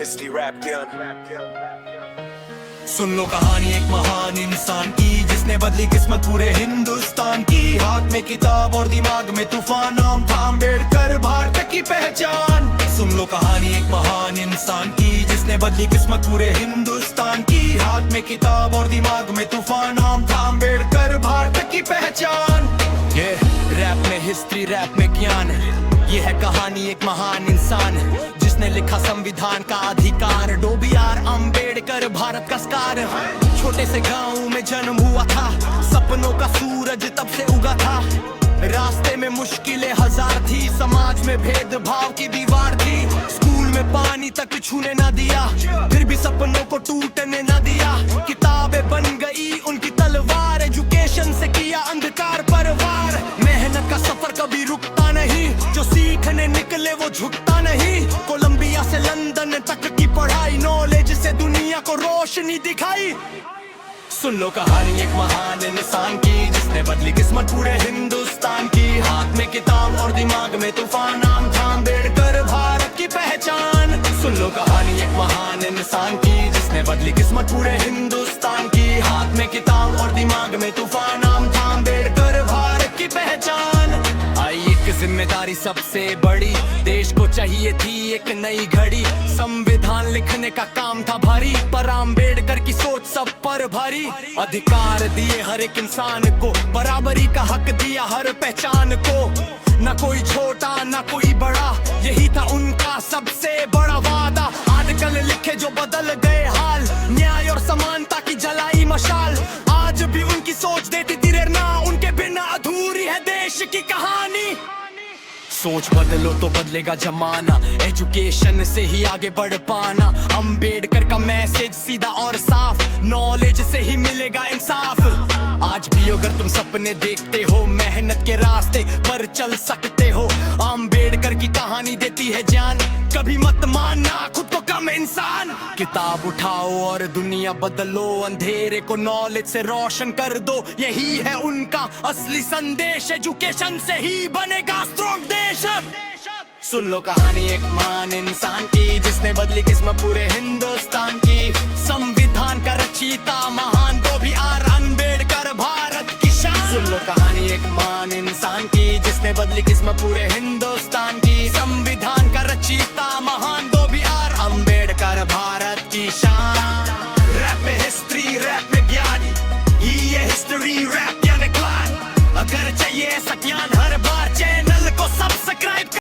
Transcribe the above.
History rap सुन लो कहानी एक महान इंसान की जिसने बदली किस्मत पूरे हिंदुस्तान की। हाथ में किताब और दिमाग में तूफान, नाम था अम्बेडकर भारत की पहचान। सुन लो कहानी एक महान इंसान की जिसने बदली किस्मत पूरे हिंदुस्तान की। हाथ में किताब और दिमाग में तूफान, नाम था अम्बेडकर भारत की पहचान। ये रैप में हिस्ट्री, रैप में ज्ञान, ये है कहानी एक महान इंसान जिसने लिखा संविधान का अधिकार। डोबियार अम्बेडकर भारत का स्कार। छोटे से गांव में जन्म हुआ था, सपनों का सूरज तब से उगा था। रास्ते में मुश्किलें हजार थी, समाज में भेदभाव की दीवार थी। स्कूल में पानी तक छूने ना दिया, फिर भी सपनों को टूटने ना दिया। किताबें बन गई उनकी तलवार, एजुकेशन से किया अंधकार पर वार। मेहनत का सफर कभी रुकता नहीं, जो सीखने निकले वो झुकता नहीं। कोलंबिया से लंदन तक की पढ़ाई, नॉलेज से दुनिया को रोशनी दिखाई। सुन लो कहानी एक महान इंसान की जिसने बदली किस्मत पूरे हिंदुस्तान की। हाथ में किताब और दिमाग में तूफान, नाम था अम्बेडकर भारत की पहचान। सुन लो कहानी एक महान इंसान की जिसने बदली किस्मत पूरे हिंदुस्तान की। हाथ में किताब और दिमाग में तूफान, नाम था अम्बेडकर भारत की पहचान। आई एक जिम्मेदारी सबसे बड़ी, देश को चाहिए थी एक नई घड़ी। संविधान लिखने का काम था भारी, पर अम्बेडकर की सोच सब पर भारी। अधिकार दिए हर एक इंसान को, बराबरी का हक दिया हर पहचान को। न कोई छोटा न कोई बड़ा, यही था उनका सबसे बड़ा वादा। आजकल लिखे जो बदल गए हाल, न्याय और समानता की जलाई मशाल। आज भी उनकी सोच देती प्रेरणा, उनके बिना अधूरी है देश की कहानी। सोच बदलो तो बदलेगा जमाना, एजुकेशन से ही आगे बढ़ पाना। अम्बेडकर का मैसेज सीधा और साफ, नॉलेज से ही मिलेगा इंसाफ। आज भी अगर तुम सपने देखते हो, मेहनत के रास्ते पर चल सकते हो। अम्बेडकर की कहानी देती है जान, कभी मत मानना खुद को कम इंसान। किताब उठाओ और दुनिया बदलो, अंधेरे को नॉलेज से रोशन कर दो। यही है उनका असली संदेश, एजुकेशन से ही बनेगा स्ट्रॉन्ग देश। सुन लो कहानी एक महान इंसान की जिसने बदली किस्मत पूरे हिंदुस्तान की। संविधान का रचयिता महान डोबियार अम्बेडकर भारत की शान। सुन लो कहानी एक महान इंसान की जिसने बदली किस्मत पूरे हिंदुस्तान की। संविधान का रचयिता महान डोबियार अम्बेडकर भारत की शान। रैप में हिस्ट्री, रैप में ज्ञान, ये हिस्ट्री रैप यानी ज्ञान। अगर चाहिए ऐसा ज्ञान